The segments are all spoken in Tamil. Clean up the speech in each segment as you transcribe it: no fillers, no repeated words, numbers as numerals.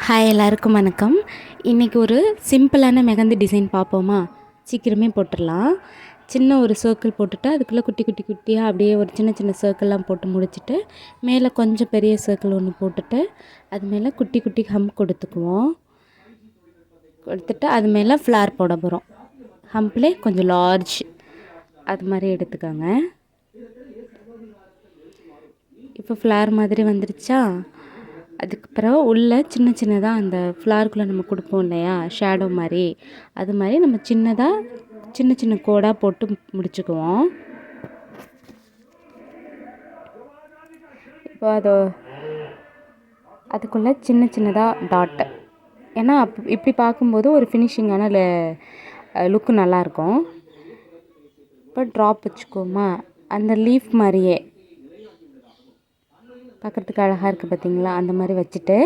ஹாய், எல்லாருக்கும் வணக்கம். இன்றைக்கி ஒரு சிம்பிளான மெஹந்தி டிசைன் பார்ப்போமா? சீக்கிரமே போட்டுடலாம். சின்ன ஒரு சர்க்கிள் போட்டுட்டு அதுக்குள்ளே குட்டி குட்டி குட்டியாக அப்படியே ஒரு சின்ன சின்ன சர்க்கிள்லாம் போட்டு முடிச்சுட்டு மேலே கொஞ்சம் பெரிய சர்க்கிள் ஒன்று போட்டுட்டு அது மேலே குட்டி குட்டி ஹம்ப் கொடுத்துக்குவோம். கொடுத்துட்டு அது மேலே ஃப்ளார் போட போகிறோம். ஹம்ப்லே கொஞ்சம் லார்ஜ் அது மாதிரி எடுத்துக்கோங்க. இப்போ ஃப்ளார் மாதிரி வந்துருச்சா? அதுக்கப்புறம் உள்ளே சின்ன சின்னதாக அந்த ஃப்ளாருக்குள்ளே நம்ம கொடுப்போம் இல்லையா, ஷேடோ மாதிரி, அது மாதிரி நம்ம சின்னதாக சின்ன சின்ன கோடாக போட்டு முடிச்சுக்குவோம். இப்போ அதுக்குள்ளே சின்ன சின்னதாக டாட்டு, ஏன்னா இப்படி பார்க்கும்போது ஒரு ஃபினிஷிங்கான லுக்கு நல்லாயிருக்கும். இப்போ ட்ராப் வச்சுக்கோமா, அந்த லீஃப் மாதிரியே பார்க்குறதுக்கு அழகாக இருக்குது பார்த்திங்களா? அந்த மாதிரி வச்சுட்டு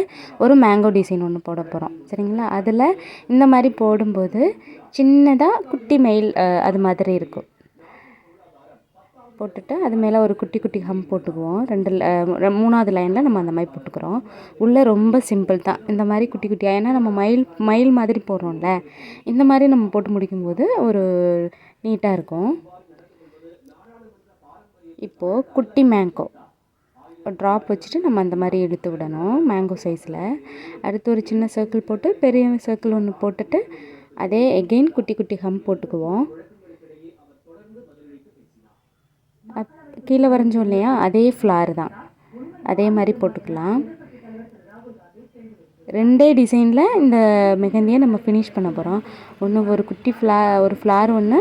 ஒரு மேங்கோ டிசைன் ஒன்று போட போகிறோம். சரிங்களா? அதில் இந்த மாதிரி போடும்போது சின்னதாக குட்டி மயில் அது மாதிரி இருக்கும். போட்டுட்டு அது மேலே ஒரு குட்டி குட்டி ஹம் போட்டுக்குவோம். மூணாவது லைனில் நம்ம அந்த மாதிரி போட்டுக்கிறோம். உள்ளே ரொம்ப சிம்பிள் தான். இந்த மாதிரி குட்டி குட்டியாக, ஏன்னா நம்ம மயில் மாதிரி போடுறோம்ல, இந்த மாதிரி நம்ம போட்டு முடிக்கும்போது ஒரு நீட்டாக இருக்கும். இப்போது குட்டி மேங்கோ ட்ராப் வச்சுட்டு நம்ம அந்த மாதிரி எடுத்து விடணும் மேங்கோ சைஸில். அடுத்து ஒரு சின்ன சர்க்கிள் போட்டு பெரிய சர்க்கிள் ஒன்று போட்டுட்டு அதே எகெயின் குட்டி குட்டி ஹம் போட்டுக்குவோம். கீழே வரைஞ்சோம் இல்லையா, அதே ஃப்ளார் தான், அதே மாதிரி போட்டுக்கலாம். ரெண்டே டிசைனில் இந்த மெஹந்தியை நம்ம ஃபினிஷ் பண்ண போகிறோம். ஒன்று ஒரு குட்டி ஒரு ஃப்ளார் ஒன்று,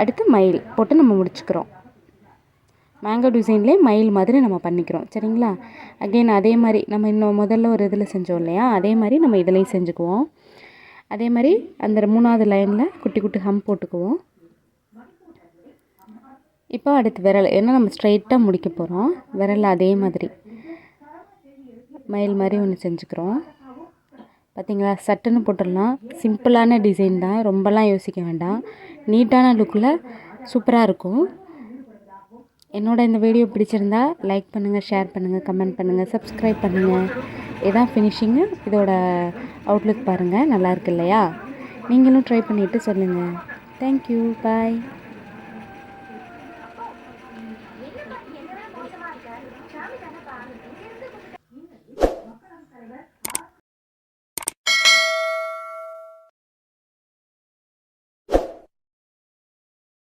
அடுத்து மயில் போட்டு நம்ம முடிச்சுக்கிறோம். மேங்கோ டிசைன்லேயே மயில் மாதிரி நம்ம பண்ணிக்கிறோம். சரிங்களா? அகெயின் அதே மாதிரி நம்ம இன்னும் முதல்ல ஒரு இதில் செஞ்சோம் இல்லையா, அதே மாதிரி நம்ம இதிலையும் செஞ்சுக்குவோம். அதே மாதிரி அந்த மூணாவது லைனில் குட்டி குட்டி ஹம் போட்டுக்குவோம். இப்போ அடுத்து விரல், ஏன்னா நம்ம ஸ்ட்ரைட்டாக முடிக்க போகிறோம். விரல் அதே மாதிரி மயில் மாதிரி ஒன்று செஞ்சுக்கிறோம். பார்த்திங்களா? சட்டுன்னு போட்டுடலாம். சிம்பிளான டிசைன் தான், ரொம்பலாம் யோசிக்க வேண்டாம். நீட்டான லுக்கில் சூப்பராக இருக்கும். என்னோட இந்த வீடியோ பிடிச்சிருந்தா லைக் பண்ணுங்கள், ஷேர் பண்ணுங்கள், கமெண்ட் பண்ணுங்கள், சப்ஸ்கிரைப் பண்ணுங்கள். இதான் ஃபினிஷிங்கு. இதோட அவுட்லுக் பாருங்கள், நல்லாயிருக்கு இல்லையா? நீங்களும் ட்ரை பண்ணிவிட்டு சொல்லுங்கள். தேங்க்யூ, பாய்.